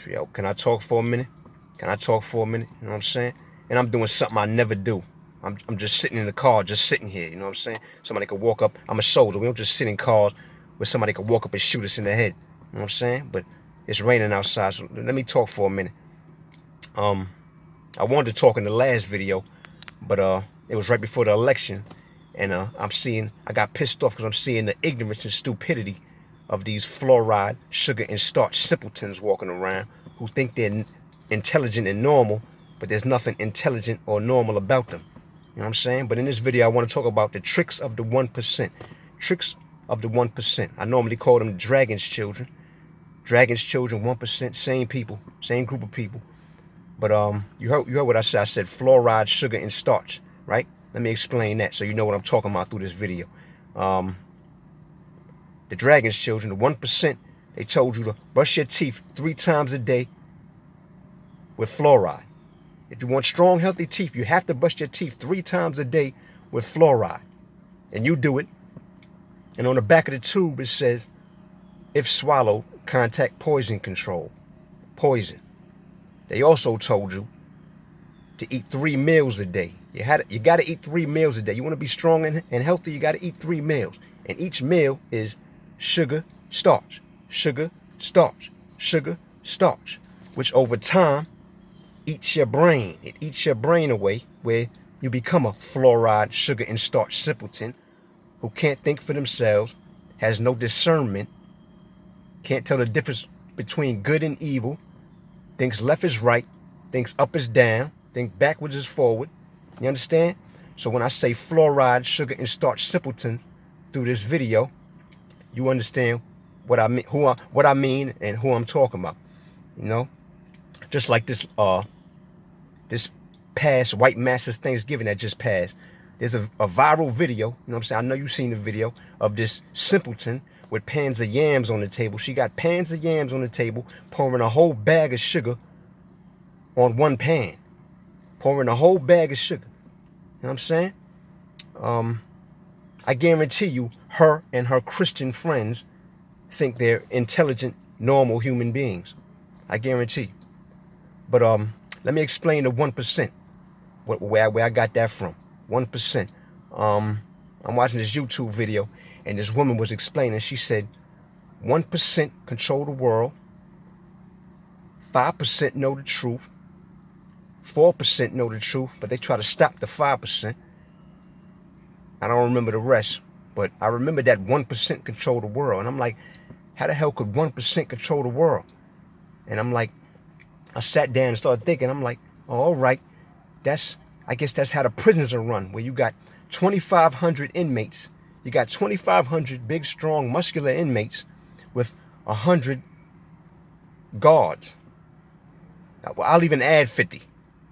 Yo, can I talk for a minute? Can I talk for a minute? You know what I'm saying? And I'm doing something I never do. I'm just sitting in the car, just sitting here. You know what I'm saying? Somebody could walk up. I'm a soldier. We don't just sit in cars where somebody could walk up and shoot us in the head. You know what I'm saying? But it's raining outside, so let me talk for a minute. I wanted to talk in the last video, but it was right before the election, and I got pissed off because I'm seeing the ignorance and stupidity of these fluoride, sugar, and starch simpletons walking around who think they're intelligent and normal, but there's nothing intelligent or normal about them. You know what I'm saying? But in this video, I want to talk about the tricks of the 1%. Tricks of the 1%. I normally call them Dragon's Children. Dragon's Children, 1%, same people, same group of people. But you heard what I said. I said fluoride, sugar, and starch, right? Let me explain that so you know what I'm talking about through this video. The Dragon's Children, the 1%, they told you to brush your teeth 3 times a day with fluoride. If you want strong, healthy teeth, you have to brush your teeth 3 times a day with fluoride. And you do it. And on the back of the tube, it says, if swallowed, contact poison control. Poison. They also told you to eat 3 meals a day. You got to eat 3 meals a day. You want to be strong and healthy, you got to eat 3 meals. And each meal is sugar, starch, sugar, starch, sugar, starch, which over time eats your brain. It eats your brain away, where you become a fluoride, sugar, and starch simpleton who can't think for themselves, has no discernment, can't tell the difference between good and evil, thinks left is right, thinks up is down, thinks backwards is forward. You understand? So when I say fluoride, sugar, and starch simpleton through this video, you understand what I mean, what I mean, and who I'm talking about. You know, just like this past White Masters Thanksgiving that just passed. There's a viral video. You know what I'm saying? I know you've seen the video of this simpleton with pans of yams on the table. She got pans of yams on the table, pouring a whole bag of sugar on one pan. Pouring a whole bag of sugar. You know what I'm saying? I guarantee you, her and her Christian friends think they're intelligent, normal human beings. I guarantee you. But let me explain the 1%, where I got that from. 1%. I'm watching this YouTube video, and this woman was explaining. She said, 1% control the world, 5% know the truth, 4% know the truth, but they try to stop the 5%. I don't remember the rest, but I remember that 1% control the world. And I'm like, how the hell could 1% control the world? And I'm like, I sat down and started thinking. I'm like, oh, all right, I guess that's how the prisons are run, where you got 2,500 inmates. You got 2,500 big, strong, muscular inmates with 100 guards. Well, I'll even add 50. You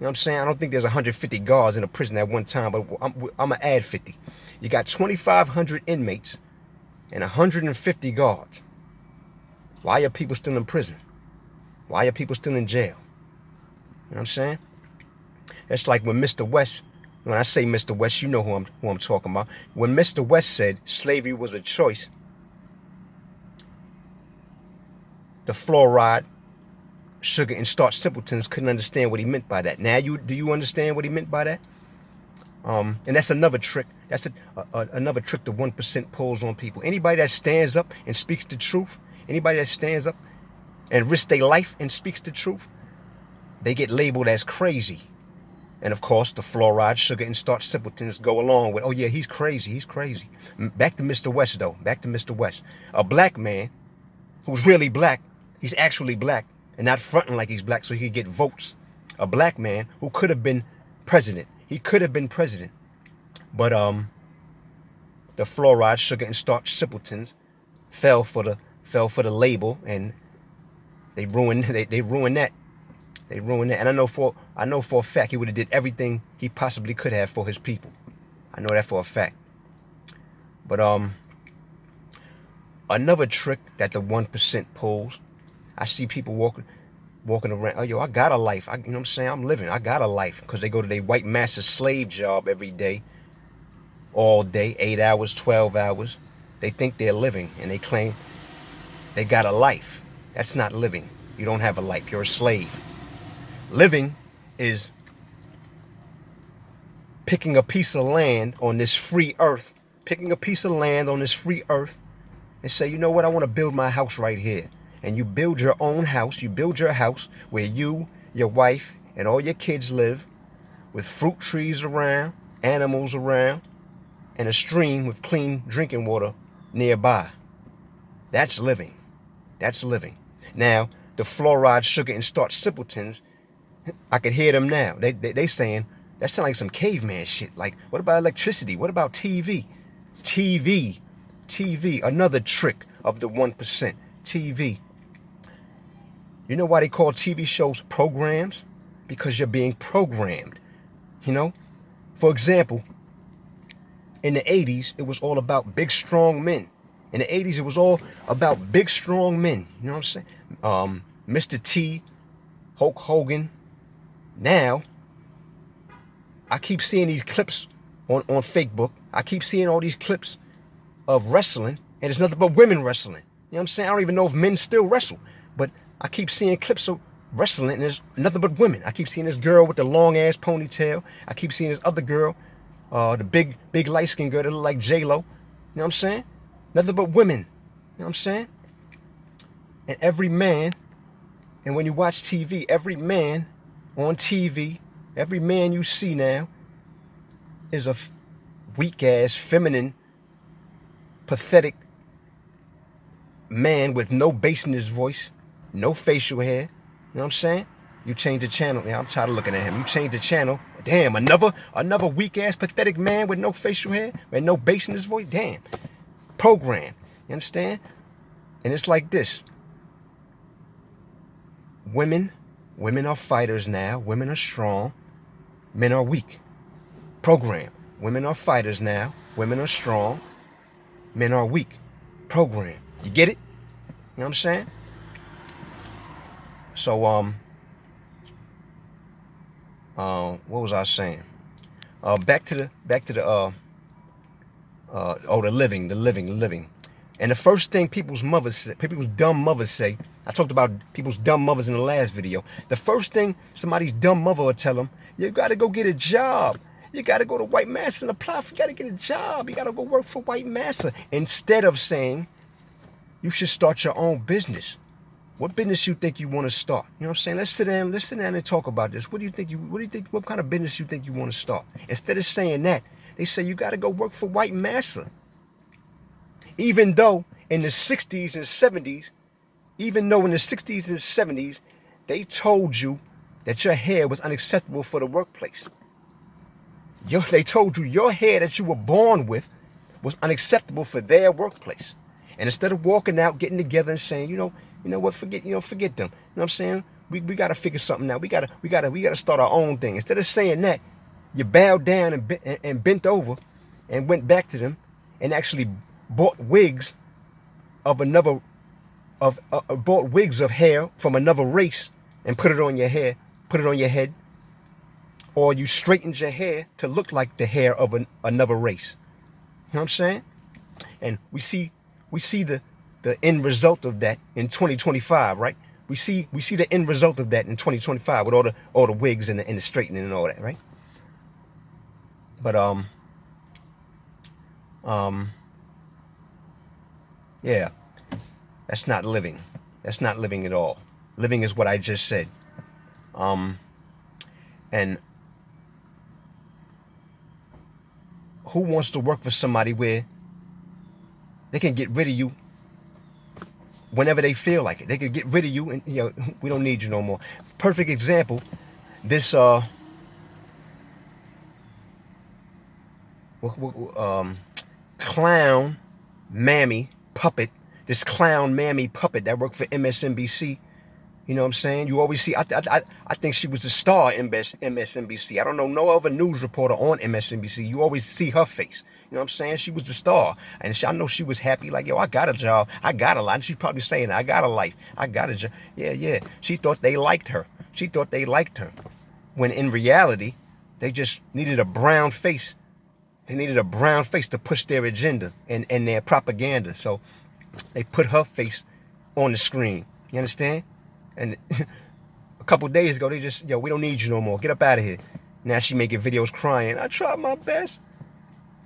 know what I'm saying? I don't think there's 150 guards in a prison at one time, but I'm going to add 50. You got 2,500 inmates and 150 guards. Why are people still in prison? Why are people still in jail? You know what I'm saying? It's like when Mr. West, when I say Mr. West, you know who I'm talking about. When Mr. West said slavery was a choice, the fluoride, sugar, and starch simpletons couldn't understand what he meant by that. Now do you understand what he meant by that? And that's another trick. That's another trick the 1% pulls on people. Anybody that stands up and speaks the truth, anybody that stands up and risks their life and speaks the truth, they get labeled as crazy. And of course, the fluoride, sugar, and starch simpletons go along with, oh yeah, he's crazy, he's crazy. Back to Mr. West though, back to Mr. West. A black man who's really black, he's actually black, and not fronting like he's black so he could get votes. A black man who could have been president. He could have been president. But the fluoride, sugar, and starch simpletons fell for the label, and they ruined that. They ruined that. And I know for a fact he would have did everything he possibly could have for his people. I know that for a fact. But another trick that the 1% pulls, I see people walking around, oh yo, I got a life. You know what I'm saying? I'm living. I got a life. Because they go to their white master slave job every day, all day, 8 hours, 12 hours. They think they're living, and they claim they got a life. That's not living. You don't have a life. You're a slave. Living is picking a piece of land on this free earth, picking a piece of land on this free earth and say, you know what, I want to build my house right here. And you build your own house. You build your house where you, your wife, and all your kids live, with fruit trees around, animals around, and a stream with clean drinking water nearby. That's living. That's living. Now, the fluoride, sugar, and starch simpletons, I could hear them now. They saying, that sounds like some caveman shit. Like, what about electricity? What about TV? TV, another trick of the 1%. TV. You know why they call TV shows programs? Because you're being programmed. You know? For example, in the 80s, it was all about big, strong men. In the 80s, it was all about big, strong men. You know what I'm saying? Mr. T, Hulk Hogan. Now, I keep seeing these clips on Facebook. I keep seeing all these clips of wrestling, and it's nothing but women wrestling. You know what I'm saying? I don't even know if men still wrestle, but I keep seeing clips of wrestling, and there's nothing but women. I keep seeing this girl with the long-ass ponytail. I keep seeing this other girl, the big light-skinned girl that look like J-Lo. You know what I'm saying? Nothing but women. You know what I'm saying? And every man, and when you watch TV, every man on TV, every man you see now is a weak-ass, feminine, pathetic man with no bass in his voice, no facial hair. You know what I'm saying? You change the channel. Yeah, I'm tired of looking at him. You change the channel. Damn, another weak-ass, pathetic man with no facial hair and no bass in his voice. Damn. Program. You understand? And it's like this. Women are fighters now. Women are strong. Men are weak. Program. Women are fighters now. Women are strong. Men are weak. Program. You get it? You know what I'm saying? So, what was I saying? Back to the living. And the first thing people's dumb mothers say, I talked about people's dumb mothers in the last video. The first thing somebody's dumb mother will tell them, you got to go get a job. You got to go to White Massa and apply. You got to get a job. You got to go work for White Massa. Instead of saying, you should start your own business. What business you think you want to start? You know what I'm saying? Let's sit down and talk about this. What kind of business you think you want to start? Instead of saying that, they say you got to go work for White Massa. Even though in the 60s and 70s, they told you that your hair was unacceptable for the workplace. They told you your hair that you were born with was unacceptable for their workplace. And instead of walking out, getting together and saying, you know what, forget them. You know what I'm saying? We got to figure something out. We got to start our own thing. Instead of saying that, you bowed down and bent over and went back to them and actually bought wigs of hair from another race and put it on your hair, put it on your head, or you straightened your hair to look like the hair of another race. You know what I'm saying? And we see the end result of that in 2025, right? We see the end result of that in 2025 with all the wigs and the straightening and all that, right? But yeah, that's not living. That's not living at all. Living is what I just said. And who wants to work for somebody where they can get rid of you whenever they feel like it? They can get rid of you and, we don't need you no more. Perfect example, this clown mammy puppet, that worked for MSNBC. You know what I'm saying? You always see, I think she was the star at MSNBC. I don't know no other news reporter on MSNBC. You always see her face. You know what I'm saying? She was the star. And I know she was happy, like, I got a job. I got a lot. And she's probably saying, I got a life. I got a job. Yeah. She thought they liked her. When in reality, they just needed a brown face. They needed a brown face to push their agenda and their propaganda. So they put her face on the screen. You understand? And a couple days ago, they just, yo, we don't need you no more. Get up out of here. Now she making videos crying. I tried my best.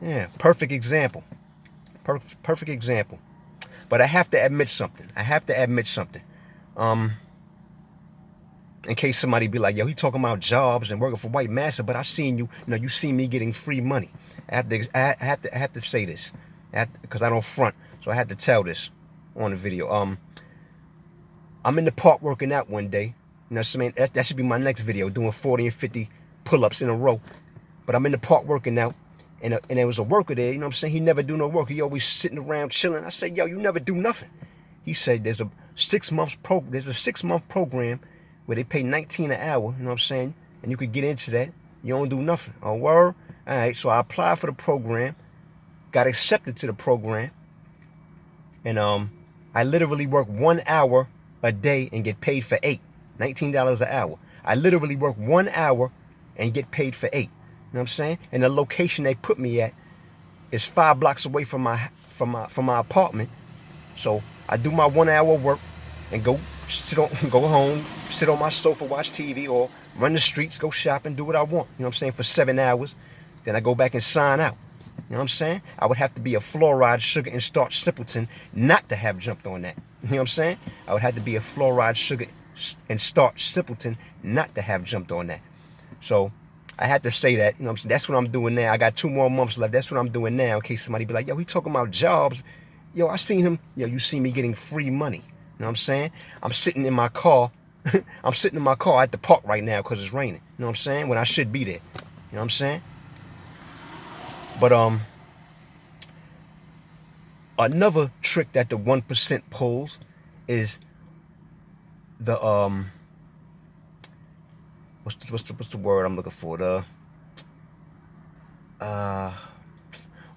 Yeah, perfect example. Perfect example. But I have to admit something. In case somebody be like, yo, he talking about jobs and working for White Massa, but I seen you, you seen me getting free money. I have to say this, because I don't front, so I had to tell this on the video. I'm in the park working out one day. That should be my next video, doing 40 and 50 pull-ups in a row. But I'm in the park working out, and there was a worker there, he never do no work. He always sitting around chilling. I said, yo, you never do nothing. He said there's a 6-month program where they pay $19 an hour, and you could get into that. You don't do nothing. Oh, word? All right, so I applied for the program, got accepted to the program, and I literally work 1 hour a day and get paid for 8. $19 an hour. I literally work 1 hour and get paid for 8. And the location they put me at is 5 blocks away from my apartment. So I do my 1 hour work and go home, sit on my sofa, watch TV, or run the streets, go shopping, do what I want. For 7 hours. Then I go back and sign out. I would have to be a fluoride, sugar, and starch simpleton not to have jumped on that. I would have to be a fluoride, sugar, and starch simpleton not to have jumped on that. So I had to say that. That's what I'm doing now. I got 2 more months left. That's what I'm doing now. In case somebody be like, yo, he talking about jobs. Yo, I seen him. Yo, you see me getting free money. I'm sitting in my car. I'm sitting in my car at the park right now because it's raining. When I should be there. But another trick that the 1% pulls is the what's the word I'm looking for? The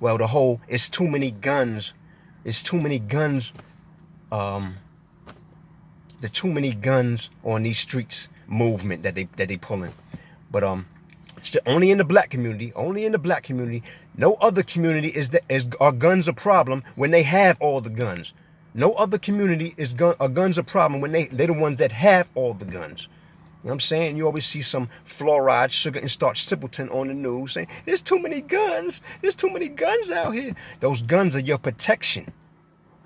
whole it's too many guns. It's too many guns. The too many guns on these streets movement that they pulling. But it's only in the black community. Only in the black community. No other community are guns a problem when they have all the guns. No other community are guns a problem when they're the ones that have all the guns. You always see some fluoride, sugar, and starch simpleton on the news saying, there's too many guns. There's too many guns out here. Those guns are your protection.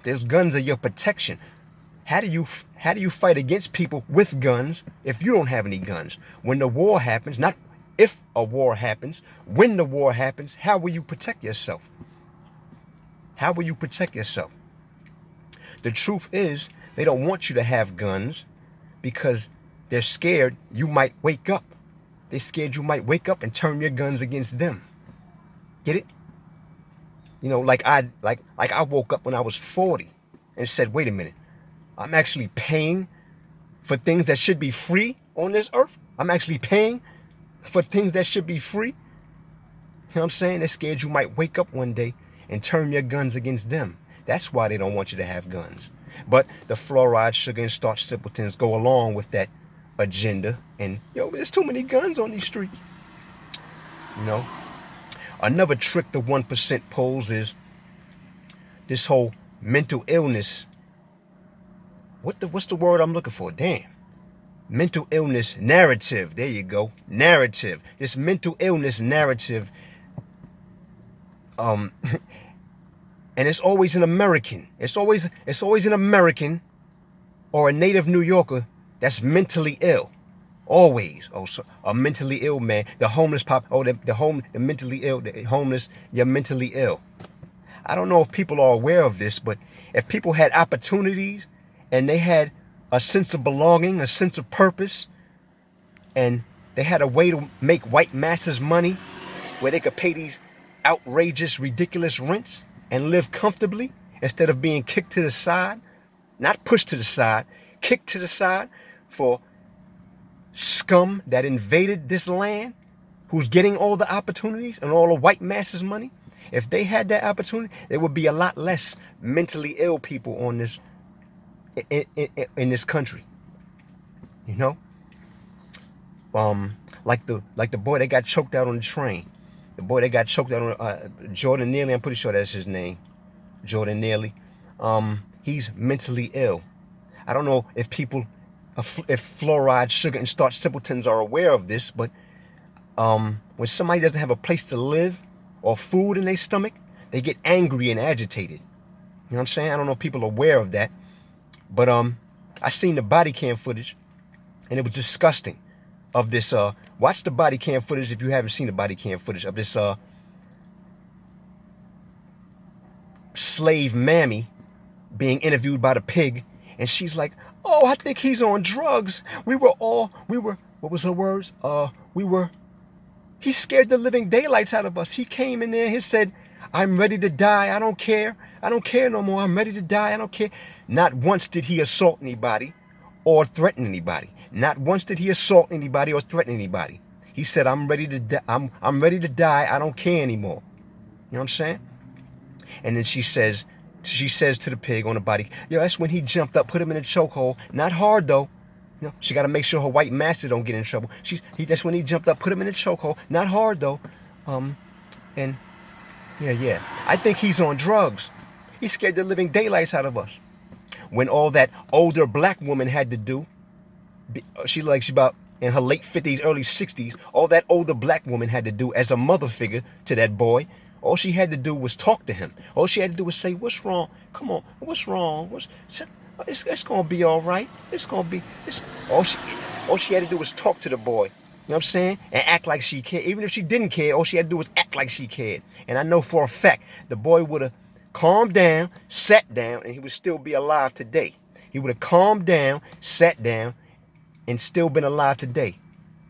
Those guns are your protection. How do you fight against people with guns if you don't have any guns? When the war happens, not if a war happens, when the war happens, how will you protect yourself? How will you protect yourself? The truth is, they don't want you to have guns because they're scared you might wake up. They're scared you might wake up and turn your guns against them. Get it? Like I woke up when I was 40 and said, wait a minute, I'm actually paying for things that should be free on this earth. I'm actually paying for things that should be free. They're scared you might wake up one day and turn your guns against them. That's why they don't want you to have guns. But the fluoride, sugar, and starch simpletons go along with that agenda. And, there's too many guns on these streets. Another trick the 1% pulls is this whole mental illness. What's the word I'm looking for? Damn. Mental illness narrative. There you go. Narrative. This mental illness narrative. And it's always an American. It's always an American or a native New Yorker that's mentally ill. Always. Oh, so a mentally ill man. The homeless the mentally ill, the homeless, you're mentally ill. I don't know if people are aware of this, but if people had opportunities and they had a sense of belonging, a sense of purpose, and they had a way to make white masses money where they could pay these outrageous, ridiculous rents and live comfortably instead of being kicked to the side, not pushed to the side, kicked to the side for scum that invaded this land, who's getting all the opportunities and all the white masses money. If they had that opportunity, there would be a lot less mentally ill people on this in this country. Like the boy that got choked out on the train. The boy that got choked out on Jordan Neely, I'm pretty sure that's his name. Jordan Neely. He's mentally ill. I don't know if people if fluoride, sugar, and starch simpletons are aware of this, but when somebody doesn't have a place to live or food in their stomach, they get angry and agitated. You know what I'm saying? I don't know if people are aware of that, but I seen the body cam footage, and it was disgusting. Of this, watch the body cam footage if you haven't seen the body cam footage of this slave mammy being interviewed by the pig, and she's like, "Oh, I think he's on drugs. What was her words? He scared the living daylights out of us. He came in there, he said, 'I'm ready to die. I don't care. I don't care no more. I'm ready to die. I don't care.'" Not once did he assault anybody or threaten anybody. Not once did he assault anybody or threaten anybody. He said, "I'm ready to die. I'm ready to die. I don't care anymore." You know what I'm saying? And then she says to the pig on the body, "Yo, that's when he jumped up, put him in a chokehold. Not hard though. You know, she got to make sure her white master don't get in trouble. That's when he jumped up, put him in a chokehold. Not hard though." And yeah. I think he's on drugs. He scared the living daylights out of us. When all that older black woman had to do, she about in her late 50s, early 60s, all that older black woman had to do as a mother figure to that boy, all she had to do was talk to him. All she had to do was say, "What's wrong? Come on, what's wrong? It's gonna be all right. All she had to do was talk to the boy. You know what I'm saying? And act like she cared. Even if she didn't care, all she had to do was act like she cared. And I know for a fact the boy would have calmed down, sat down, and he would still be alive today. He would have calmed down, sat down, and still been alive today.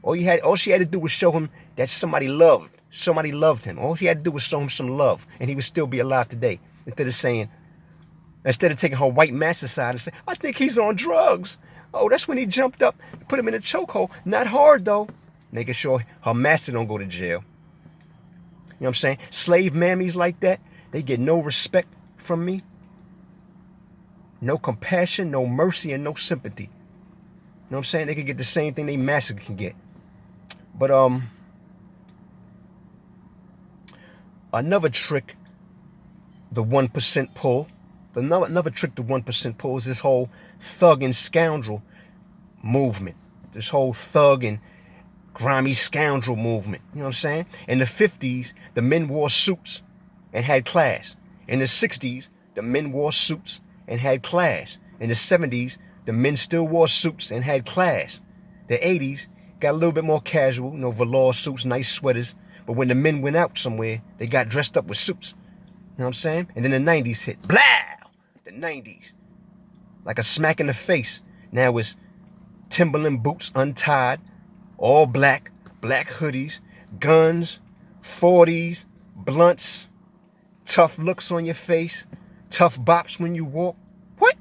All she had to do was show him that somebody loved him. All she had to do was show him some love, and he would still be alive today. Instead of taking her white master aside and saying, "I think he's on drugs. Oh, that's when he jumped up, put him in a chokehold. Not hard though." Making sure her master don't go to jail. You know what I'm saying? Slave mammies like that, they get no respect from me. No compassion, no mercy, and no sympathy. You know what I'm saying? They can get the same thing they master can get. But another trick the 1% pull, another trick the 1% pull is this whole thug and scoundrel movement. This whole thug and grimy scoundrel movement. You know what I'm saying? In the 50s, the men wore suits and had class. In the 60s, the men wore suits and had class. In the 70s, the men still wore suits and had class. The 80s got a little bit more casual, velour suits, nice sweaters. But when the men went out somewhere, they got dressed up with suits. You know what I'm saying? And then the 90s hit. Blah! The 90s. Like a smack in the face. Now it's Timberland boots untied, all black hoodies, guns, 40s, blunts, tough looks on your face, tough bops when you walk. What?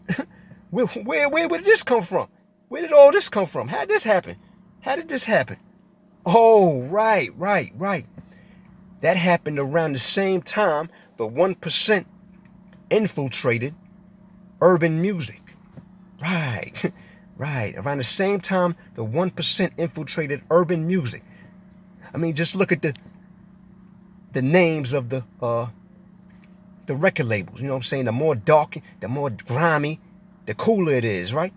Where did this come from? Where did all this come from? How did this happen? How did this happen? Oh, right. That happened around the same time the 1% infiltrated urban music. Right. Around the same time the 1% infiltrated urban music. I mean, just look at the names of the record labels. You know what I'm saying? The more dark, the more grimy, the cooler it is, right?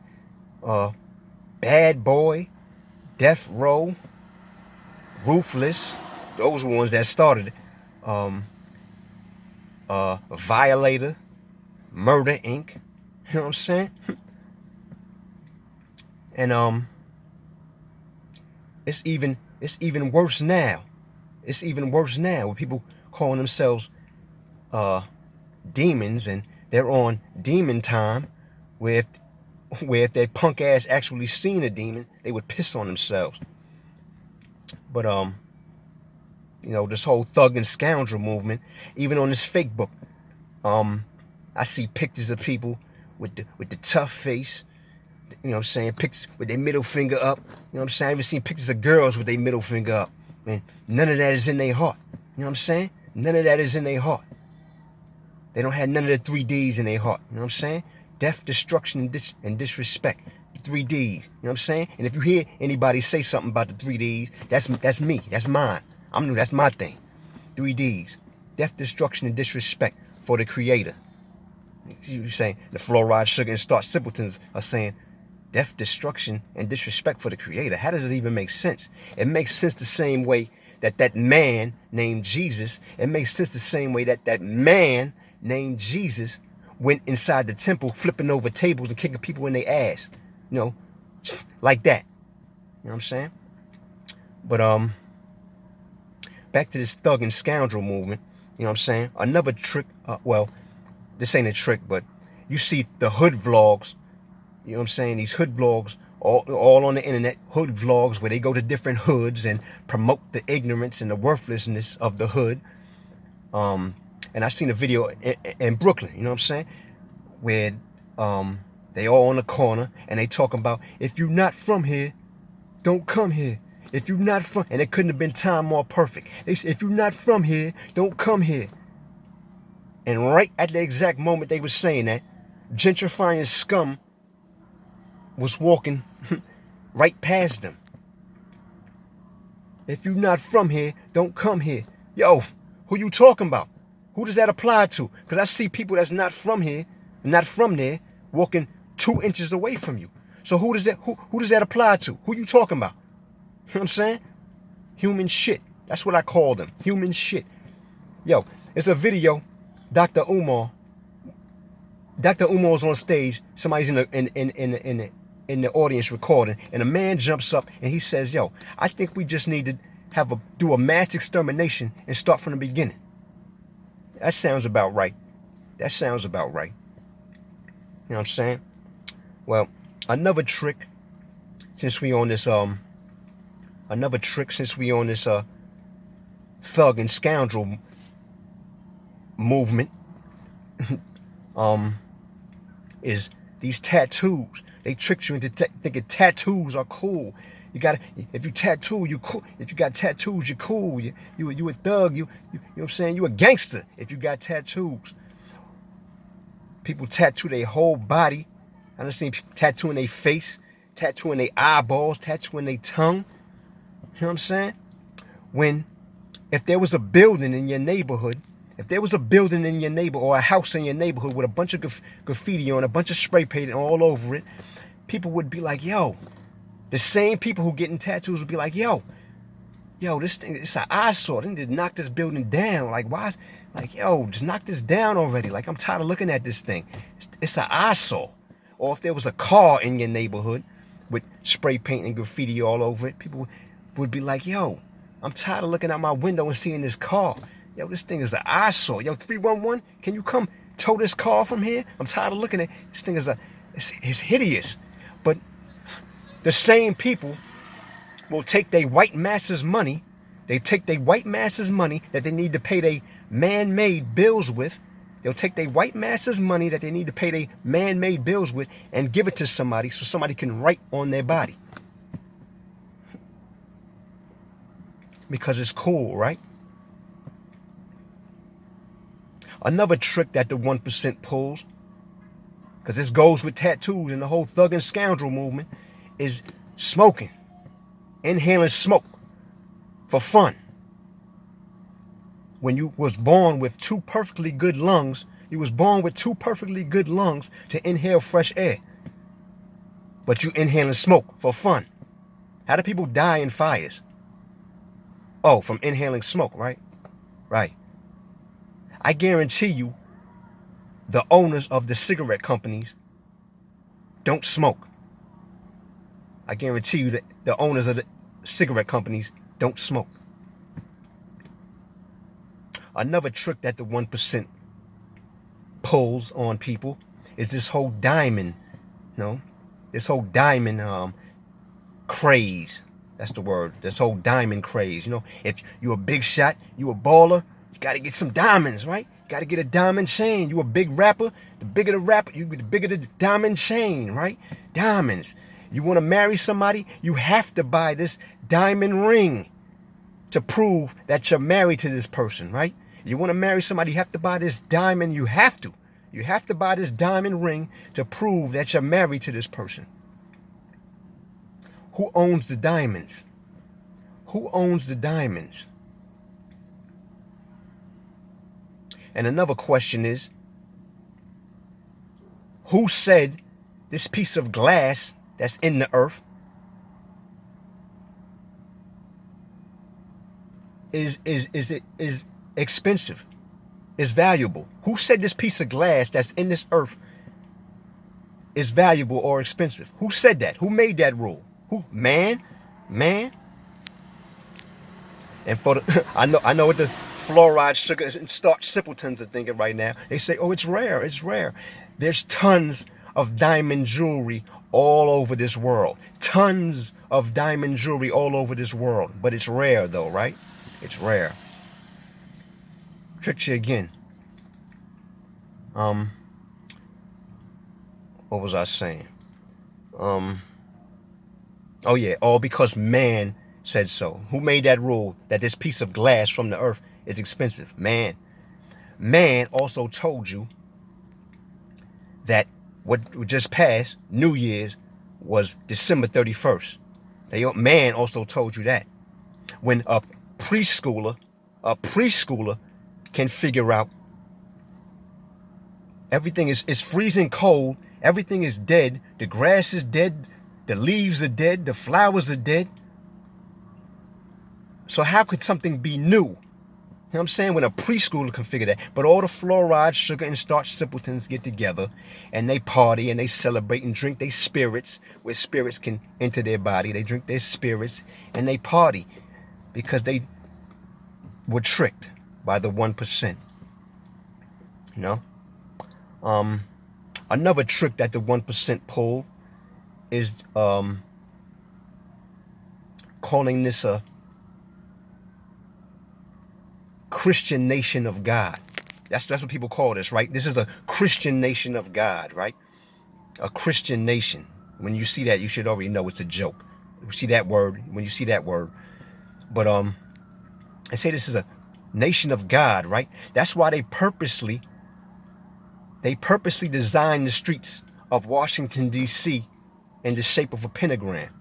Bad Boy, Death Row, Ruthless. Those were ones that started it. Violator, Murder Inc. You know what I'm saying? And it's even worse now. It's even worse now with people calling themselves demons, and they're on demon time, where if their punk ass actually seen a demon, they would piss on themselves. But this whole thug and scoundrel movement, even on this fake book, I see pictures of people with the tough face, you know what I'm saying, pictures with their middle finger up. You know what I'm saying? I even seen pictures of girls with their middle finger up. And none of that is in their heart. You know what I'm saying? None of that is in their heart. They don't have none of the 3 Ds in their heart. You know what I'm saying? Death, destruction, and disrespect. 3 Ds. You know what I'm saying? And if you hear anybody say something about the 3 Ds, that's me. That's mine. That's my thing. 3 Ds. Death, destruction, and disrespect for the creator. You saying the fluoride, sugar, and starch simpletons are saying death, destruction, and disrespect for the Creator. How does it even make sense? It makes sense the same way that that man named Jesus, it makes sense the same way that that man named Jesus went inside the temple flipping over tables and kicking people in their ass. You know, like that. You know what I'm saying? But back to this thug and scoundrel movement. You know what I'm saying? Another trick, well, this ain't a trick, but you see the hood vlogs. You know what I'm saying? These hood vlogs, all on the internet, hood vlogs where they go to different hoods and promote the ignorance and the worthlessness of the hood. And I seen a video in Brooklyn, you know what I'm saying? Where they all on the corner and they talking about, if you're not from here, don't come here. If you're not from, and it couldn't have been time more perfect. They said, if you're not from here, don't come here. And right at the exact moment they were saying that, gentrifying scum was walking right past them. If you're not from here, don't come here. Yo, who you talking about? Who does that apply to? Because I see people that's not from here, not from there, walking 2 inches away from you. So who does that apply to? Who you talking about? You know what I'm saying? Human shit. That's what I call them. Human shit. Yo, it's a video. Dr. Umar's on stage. Somebody's in the audience recording, and a man jumps up and he says, "Yo, I think we just need to do a mass extermination and start from the beginning." That sounds about right. That sounds about right. You know what I'm saying? Well, another trick since we on this thug and scoundrel movement is these tattoos. They tricked you into thinking tattoos are cool. You gotta, if you tattoo, you cool. If you got tattoos, you're cool. You a thug. You know what I'm saying? You a gangster if you got tattoos. People tattoo their whole body. I done seen people tattooing their face, tattooing their eyeballs, tattooing their tongue. You know what I'm saying? If there was a building in your neighborhood, or a house in your neighborhood with a bunch of graffiti on, a bunch of spray painting all over it, people would be like, yo, the same people who getting tattoos would be like, yo, this thing, it's an eyesore. They need to knock this building down. Like, why? Like, yo, just knock this down already. Like, I'm tired of looking at this thing. It's an eyesore. Or if there was a car in your neighborhood with spray paint and graffiti all over it, people would be like, yo, I'm tired of looking out my window and seeing this car. Yo, this thing is an eyesore. Yo, 311, can you come tow this car from here? I'm tired of looking at it. This thing is it's hideous. But the same people will take their white masses' money. They take their white masses' money that they need to pay their man-made bills with. They'll take their white masses' money that they need to pay their man-made bills with and give it to somebody so somebody can write on their body. Because it's cool, right? Another trick that the 1% pulls, because this goes with tattoos and the whole thug and scoundrel movement, is smoking. Inhaling smoke for fun. When you was born with two perfectly good lungs, to inhale fresh air. But you inhaling smoke for fun. How do people die in fires? Oh, from inhaling smoke, right? Right. I guarantee you, the owners of the cigarette companies don't smoke. I guarantee you that the owners of the cigarette companies don't smoke. Another trick that the 1% pulls on people is this whole diamond, craze. That's the word. This whole diamond craze. If you a big shot, you a baller, you got to get some diamonds, right? Got to get a diamond chain. You a big rapper, the bigger the rapper, the bigger the diamond chain, right? Diamonds. You want to marry somebody, you have to buy this diamond ring to prove that you're married to this person, right? You want to marry somebody, you have to buy this diamond. You have to buy this diamond ring to prove that you're married to this person. Who owns the diamonds? Who owns the diamonds? And another question is, who said this piece of glass that's in the earth is expensive, is valuable? Who said this piece of glass that's in this earth is valuable or expensive? Who said that? Who made that rule? Who? Man? Man? And for the, I know what the fluoride, sugar, and starch simpletons are thinking right now. They say, oh, it's rare, it's rare. There's tons of diamond jewelry all over this world. Tons of diamond jewelry all over this world. But it's rare though, right? It's rare. Tricked you again. What was I saying? Oh yeah, all because man said so. Who made that rule that this piece of glass from the earth is expensive? Man. Man also told you that what just passed, New Year's, was December 31st. Man also told you that. When a preschooler can figure out everything is freezing cold, everything is dead, the grass is dead, the leaves are dead, the flowers are dead. So how could something be new? You know what I'm saying? When a preschooler can figure that. But all the fluoride, sugar, and starch simpletons get together and they party and they celebrate and drink their spirits, where spirits can enter their body. They drink their spirits and they party because they were tricked by the 1%. You know? Another trick that the 1% pull is calling this a Christian nation of God. That's what people call this, right? This is a Christian nation of God, right? A Christian nation. When you see that, you should already know it's a joke. You see that word, when you see that word. But I say this is a nation of God, right? That's why they purposely designed the streets of Washington, D.C. in the shape of a pentagram.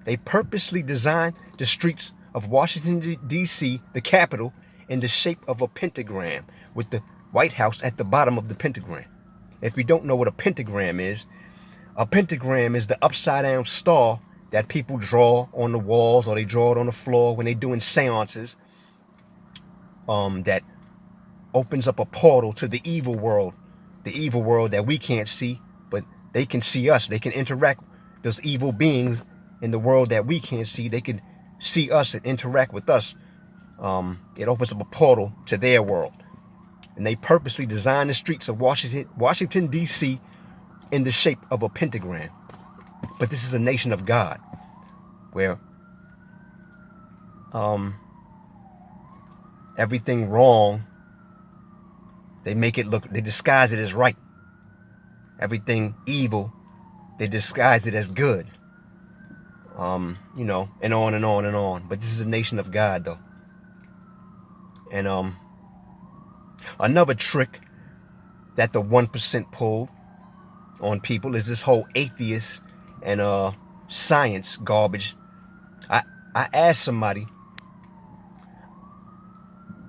They purposely designed the streets of Washington, D.C., the capital, in the shape of a pentagram, with the White House at the bottom of the pentagram. If you don't know what a pentagram is the upside down star that people draw on the walls or they draw it on the floor when they're doing seances, that opens up a portal to the evil world that we can't see, but they can see us. They can interact. Those evil beings in the world that we can't see, they can see us and interact with us. It opens up a portal to their world. And they purposely designed the streets of Washington, D.C. in the shape of a pentagram. But this is a nation of God, where everything wrong, they disguise it as right. Everything evil, they disguise it as good. And on and on and on. But this is a nation of God, though. And another trick that the 1% pulled on people is this whole atheist and science garbage. I asked somebody.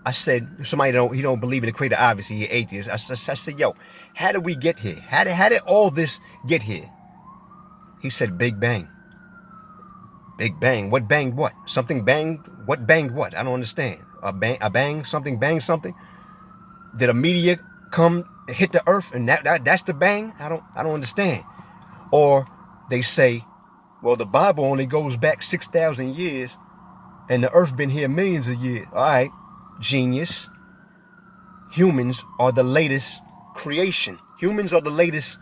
I said, somebody don't believe in the creator, obviously you're atheist. I said, yo, how did we get here? How did all this get here? He said, Big Bang. Big Bang. What banged what? Something banged? What banged what? I don't understand. A bang? Something banged something? Did a meteor come hit the earth and that's the bang? I don't understand. Or they say, well, the Bible only goes back 6,000 years and the earth been here millions of years. All right, genius. Humans are the latest creation. Humans are the latest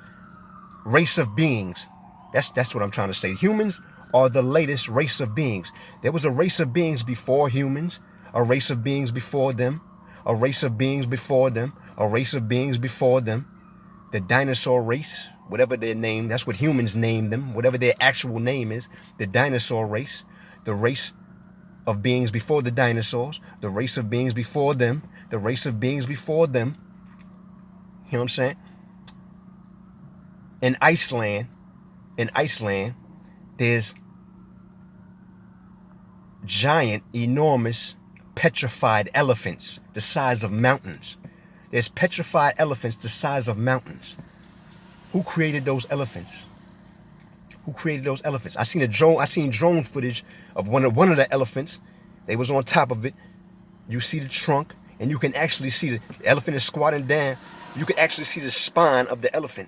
race of beings. That's what I'm trying to say. Humans are the latest race of beings. There was a race of beings before humans, a race of beings before them, a race of beings before them, a race of beings before them. The dinosaur race, whatever their name, that's what humans name them, whatever their actual name is, the dinosaur race, the race of beings before the dinosaurs, the race of beings before them, the race of beings before them. You know what I'm saying? In Iceland, there's giant, enormous, petrified elephants the size of mountains. There's petrified elephants the size of mountains. Who created those elephants? Who created those elephants? I seen drone footage of one of the elephants. They was on top of it. You see the trunk, and you can actually see the elephant is squatting down. You can actually see the spine of the elephant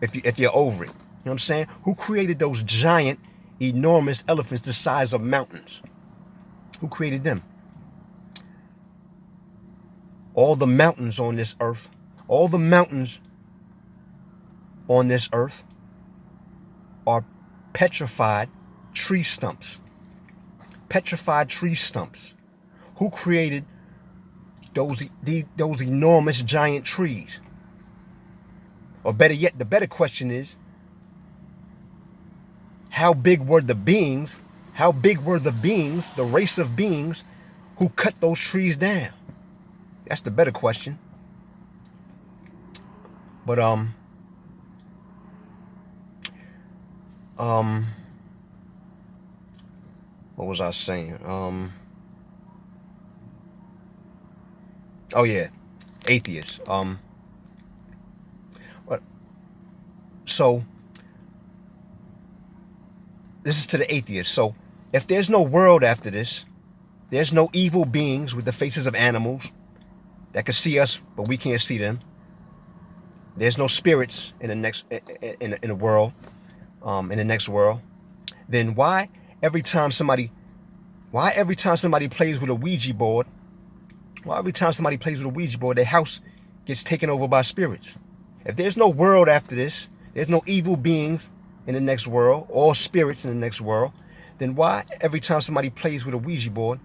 if you're over it. You know what I'm saying? Who created those giant, enormous elephants the size of mountains? Who created them? All the mountains on this earth, all the mountains on this earth are petrified tree stumps. Petrified tree stumps. Who created those enormous giant trees? Or better yet, the better question is, how big were the beings, the race of beings who cut those trees down? That's the better question. But what was I saying? Oh yeah, atheists. So this is to the atheists. So if there's no world after this, there's no evil beings with the faces of animals that can see us, but we can't see them. There's no spirits in the next in the world, in the next world. Then why every time somebody plays with a Ouija board, their house gets taken over by spirits? If there's no world after this, there's no evil beings in the next world or spirits in the next world, then why every time somebody plays with a Ouija board,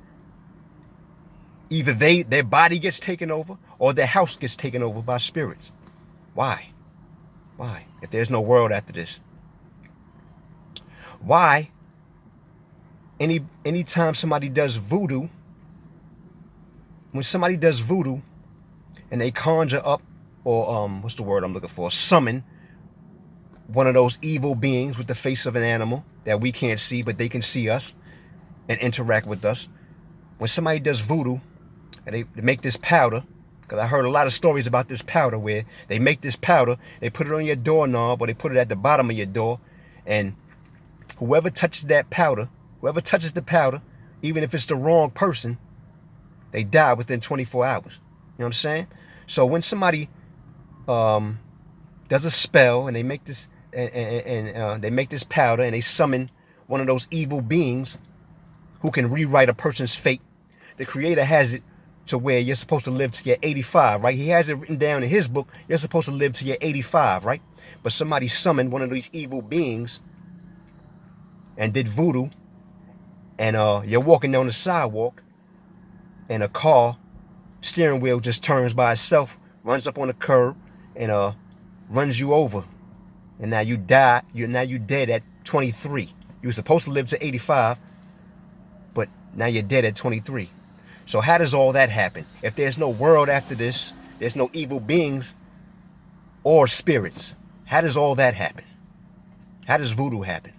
either their body gets taken over or their house gets taken over by spirits? Why? Why? If there's no world after this. Why? Anytime somebody does voodoo, when somebody does voodoo and they conjure up, or what's the word I'm looking for? Summon one of those evil beings with the face of an animal that we can't see, but they can see us and interact with us. When somebody does voodoo and they make this powder, because I heard a lot of stories about this powder where they make this powder, they put it on your doorknob or they put it at the bottom of your door, and whoever touches the powder, even if it's the wrong person, they die within 24 hours. You know what I'm saying? So when somebody does a spell and they make this they make this powder and they summon one of those evil beings who can rewrite a person's fate, the creator has it to where you're supposed to live to your 85, right? He has it written down in his book, you're supposed to live to your 85, right? But somebody summoned one of these evil beings and did voodoo, and you're walking down the sidewalk and a car steering wheel just turns by itself, runs up on a curb, and runs you over. And now you die. Now you dead at 23. You were supposed to live to 85, but now you're dead at 23. So how does all that happen? If there's no world after this, there's no evil beings or spirits. How does all that happen? How does voodoo happen?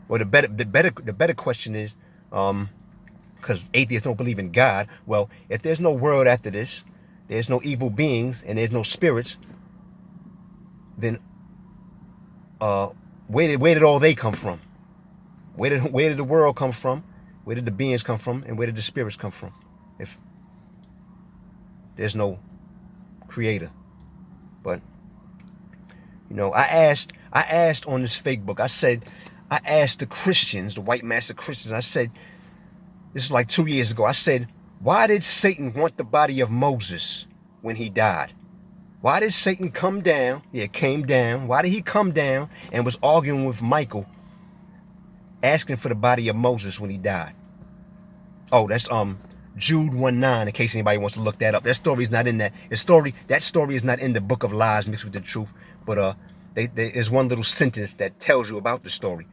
Well, the better question is, because atheists don't believe in God. Well, if there's no world after this, there's no evil beings and there's no spirits, then where did all they come from? Where did the world come from? Where did the beings come from? And where did the spirits come from? If there's no creator. But you know, I asked on this fake book, I asked the Christians, the white master Christians, I said, this is like 2 years ago, I said, why did Satan want the body of Moses when he died? Why did Satan come down? Yeah, came down. Why did he come down and was arguing with Michael, asking for the body of Moses when he died? Oh, that's Jude 1:9, in case anybody wants to look that up. That story is not in that. That story is not in the Book of Lies mixed with the truth. But there's one little sentence that tells you about the story.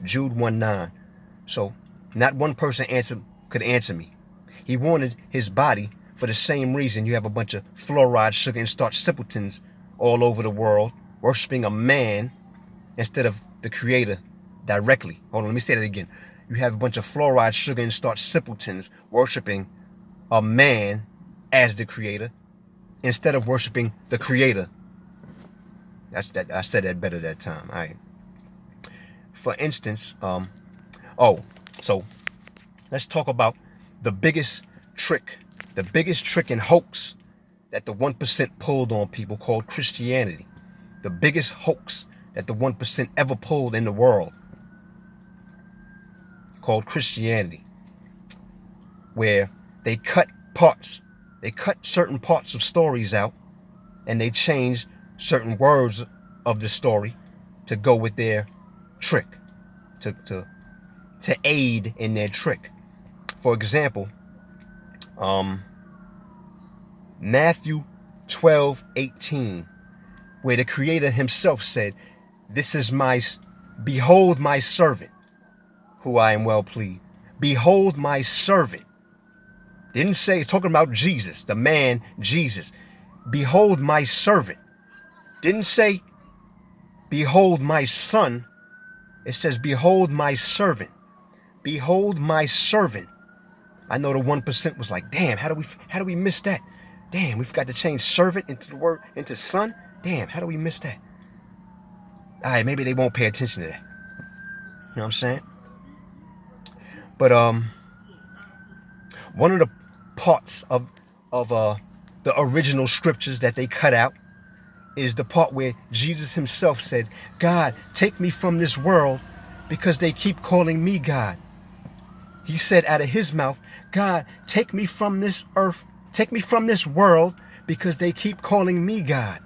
Jude 1:9. So not one person could answer me. He wanted his body for the same reason you have a bunch of fluoride, sugar, and starch simpletons all over the world worshiping a man instead of the creator directly. Hold on, let me say that again. You have a bunch of fluoride, sugar, and starch simpletons worshiping a man as the creator instead of worshiping the creator. I said that better that time. All right. For instance, so let's talk about the biggest trick, and hoax that the 1% pulled on people, called Christianity. The biggest hoax that the 1% ever pulled in the world, called Christianity, where they cut certain parts of stories out, and they change certain words of the story to go with their trick, to aid in their trick. For example, Matthew 12:18, where the Creator himself said, behold my servant, who I am well pleased. Behold my servant. Didn't say, talking about Jesus, the man Jesus. Behold my servant. Didn't say, behold my son. It says, behold my servant. Behold my servant. I know the 1% was like, damn, how do we miss that? Damn, we forgot to change servant into son. Damn, how do we miss that? All right, maybe they won't pay attention to that. You know what I'm saying? But one of the parts of the original scriptures that they cut out is the part where Jesus himself said, God, take me from this world because they keep calling me God. He said out of his mouth, God, take me from this earth, take me from this world because they keep calling me God.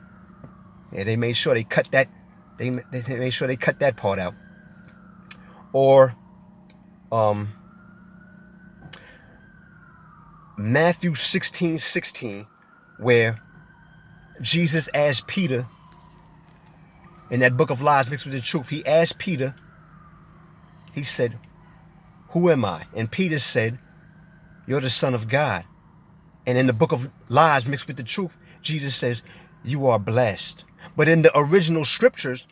Yeah, they made sure they cut that. They made sure they cut that part out. Or Matthew 16:16, where Jesus asked Peter, in that book of lies mixed with the truth, he asked Peter, he said, who am I? And Peter said, you're the Son of God. And in the book of lies mixed with the truth, Jesus says, you are blessed. But in the original scriptures,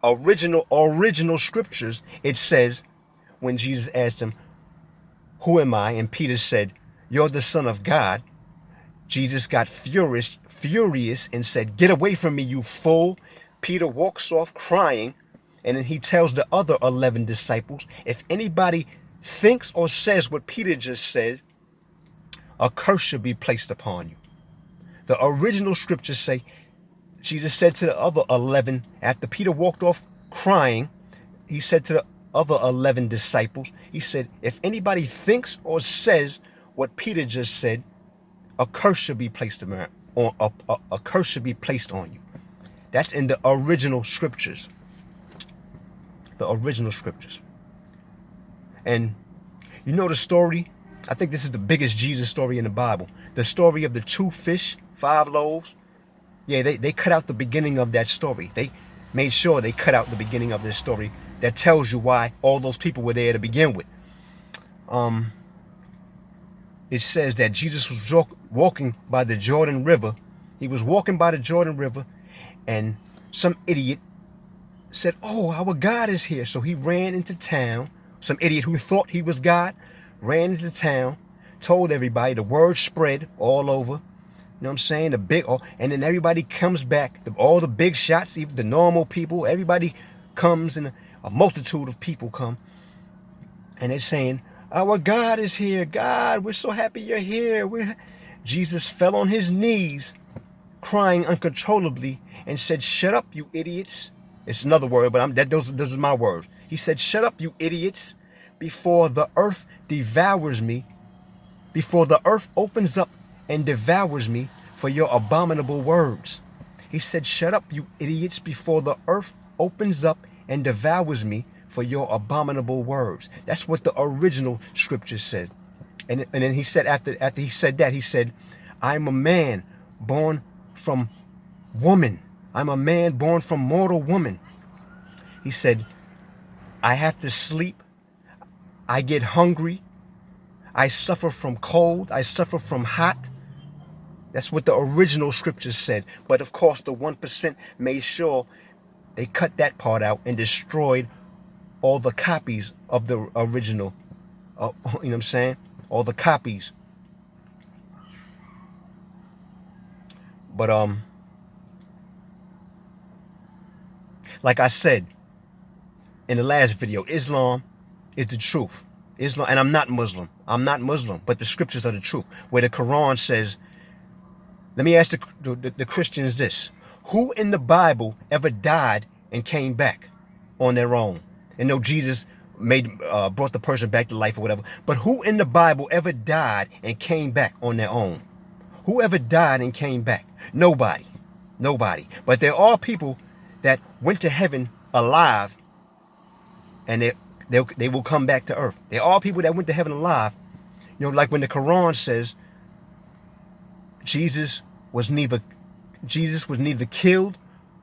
original scriptures, it says, when Jesus asked him, who am I? And Peter said, you're the Son of God. Jesus got furious and said, get away from me, you fool. Peter walks off crying. And then he tells the other 11 disciples, if anybody thinks or says what Peter just said, a curse should be placed upon you. The original scriptures say, Jesus said to the other 11, after Peter walked off crying, he said to the other 11 disciples, he said, if anybody thinks or says what Peter just said, a curse should be placed on a curse should be placed on you. That's in the original scriptures. The original scriptures. And you know the story? I think this is the biggest Jesus story in the Bible. The story of the 2 fish, 5 loaves. Yeah, they cut out the beginning of that story. They made sure they cut out the beginning of this story that tells you why all those people were there to begin with. It says that Jesus was walking by the Jordan River. He was walking by the Jordan River, and some idiot said, oh, our God is here. So he ran into town. Some idiot who thought he was God ran into town, told everybody. The word spread all over. You know what I'm saying? And then everybody comes back. All the big shots, even the normal people, everybody comes, and a multitude of people come. And they're saying, our God is here. God, we're so happy you're here. Jesus fell on his knees, crying uncontrollably, and said, shut up, you idiots. It's another word, but those are my words. He said, shut up, you idiots, before the earth devours me, before the earth opens up and devours me for your abominable words. He said, shut up, you idiots, before the earth opens up and devours me for your abominable words. That's what the original scripture said. And then he said, after he said that, he said, I'm a man born from woman. I'm a man born from mortal woman. He said, I have to sleep. I get hungry. I suffer from cold. I suffer from hot. That's what the original scriptures said. But of course, the 1% made sure they cut that part out and destroyed all the copies of the original. You know what I'm saying? All the copies. But Like I said in the last video, Islam is the truth. Islam, and I'm not Muslim. I'm not Muslim, but the scriptures are the truth. Where the Quran says, let me ask the Christians this. Who in the Bible ever died and came back on their own? And no, Jesus brought the person back to life or whatever. But who in the Bible ever died and came back on their own? Who ever died and came back? Nobody. Nobody. But there are people that went to heaven alive, and they will come back to earth. There are people that went to heaven alive. You know, like when the Quran says Jesus was neither killed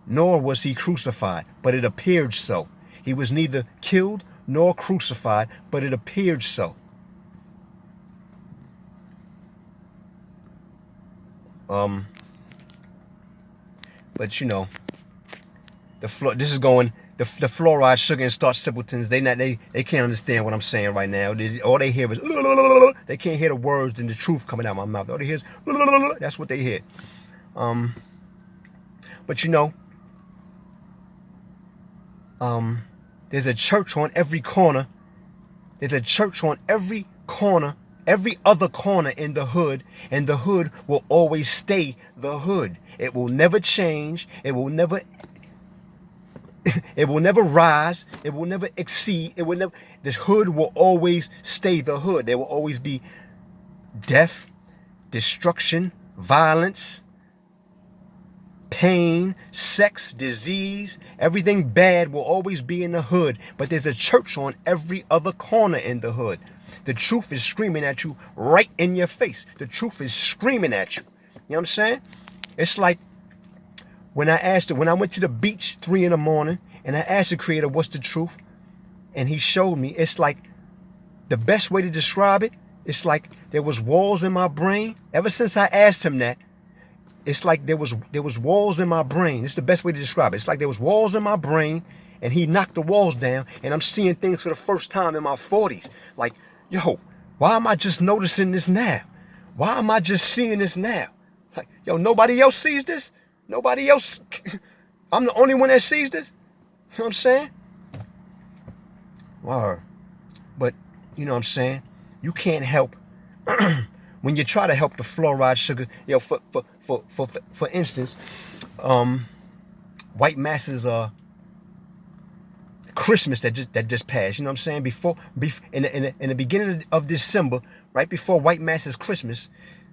nor was he crucified, but it appeared so. He was neither killed nor crucified, but it appeared so. But you know, the fluoride, sugar, and starch simpletons. They can't understand what I'm saying right now. All they hear is they can't hear the words and the truth coming out of my mouth. All they hear is that's what they hear. But you know, there's a church on every corner. There's a church on every corner, every other corner in the hood, and the hood will always stay the hood. It will never change. It will never rise. It will never exceed. The hood will always stay the hood. There will always be death, destruction, violence, pain, sex, disease. Everything bad will always be in the hood. But there's a church on every other corner in the hood. The truth is screaming at you right in your face. The truth is screaming at you. You know what I'm saying? It's like when I went to the beach 3 in the morning and I asked the Creator, what's the truth? And he showed me. It's like, the best way to describe it, it's like there was walls in my brain. Ever since I asked him that, it's like there was walls in my brain. It's the best way to describe it. It's like there was walls in my brain and he knocked the walls down, and I'm seeing things for the first time in my 40s. Like, yo, why am I just noticing this now? Why am I just seeing this now? Like, yo, nobody else sees this? Nobody else? I'm the only one that sees this? You know what I'm saying? Word. But, you know what I'm saying? You can't help when you try to help the fluoride, sugar. Yo, for instance, white masses Christmas that just passed. You know what I'm saying? Before in the beginning of December, right before white masses Christmas,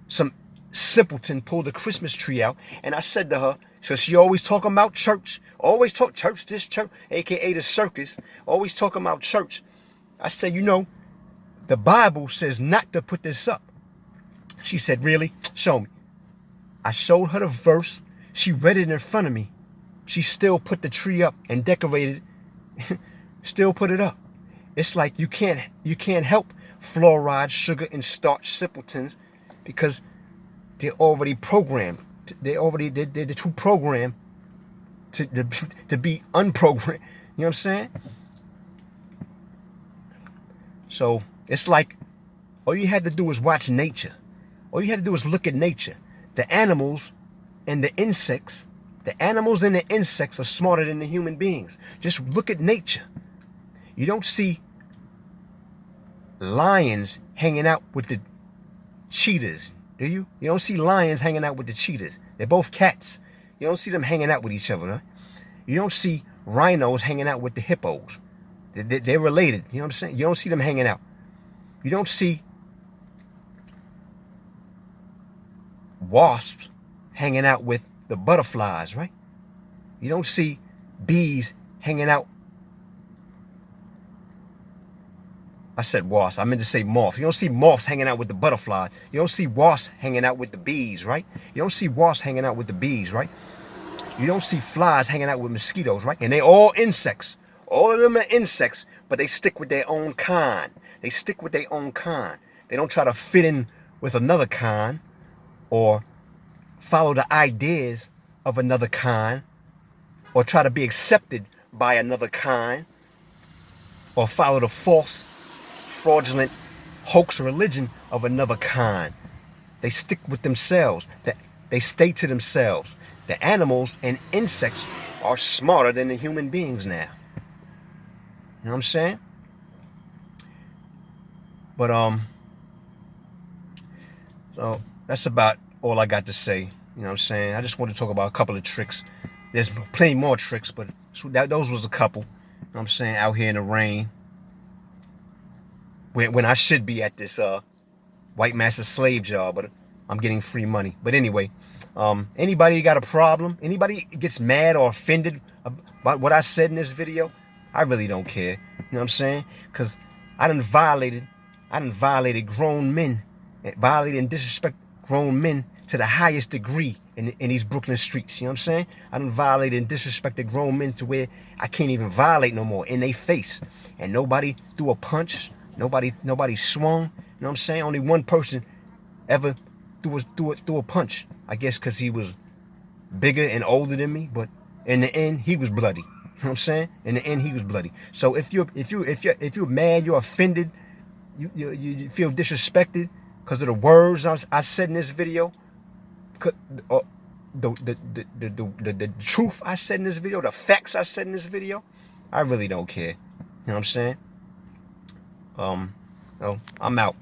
some simpleton pulled the Christmas tree out, and I said to her, so she always talking about church, always talk church, this church, aka the circus, always talking about church. I said, you know, the Bible says not to put this up. She said, really? Show me. I showed her the verse. She read it in front of me. She still put the tree up and decorated it. Still put it up. It's like you can't help fluoride, sugar, and starch simpletons because they're already programmed. They're too programmed to be unprogrammed. You know what I'm saying? So it's like all you had to do is watch nature. All you had to do is look at nature. The animals and the insects. The animals and the insects are smarter than the human beings. Just look at nature. You don't see lions hanging out with the cheetahs, do you? You don't see lions hanging out with the cheetahs. They're both cats. You don't see them hanging out with each other. Huh? You don't see rhinos hanging out with the hippos. They're related. You know what I'm saying? You don't see them hanging out. You don't see wasps hanging out with the butterflies, right? You don't see bees hanging out. I said wasps. I meant to say moths. You don't see moths hanging out with the butterflies. You don't see wasps hanging out with the bees, right? You don't see wasps hanging out with the bees, right? You don't see flies hanging out with mosquitoes, right? And they all insects. All of them are insects, but they stick with their own kind. They stick with their own kind. They don't try to fit in with another kind or follow the ideas of another kind or try to be accepted by another kind or follow the false, fraudulent, hoax religion of another kind. They stick with themselves. They stay to themselves. The animals and insects are smarter than the human beings now. You know what I'm saying? But so that's about all I got to say. You know what I'm saying? I just want to talk about a couple of tricks. There's plenty more tricks, but those was a couple. You know what I'm saying? Out here in the rain, when I should be at this white master slave job, but I'm getting free money. But anyway, anybody got a problem? Anybody gets mad or offended about what I said in this video? I really don't care. You know what I'm saying? Because I done violated grown men, violated and disrespect grown men to the highest degree in these Brooklyn streets. You know what I'm saying? I done violated and disrespected grown men to where I can't even violate no more in their face. And nobody threw a punch. Nobody swung. You know what I'm saying? Only one person ever threw a punch. I guess because he was bigger and older than me. But in the end, he was bloody. You know what I'm saying? In the end, he was bloody. So if you're mad, you're offended, you feel disrespected because of the words I said in this video, the truth I said in this video, the facts I said in this video, I really don't care. You know what I'm saying? I'm out.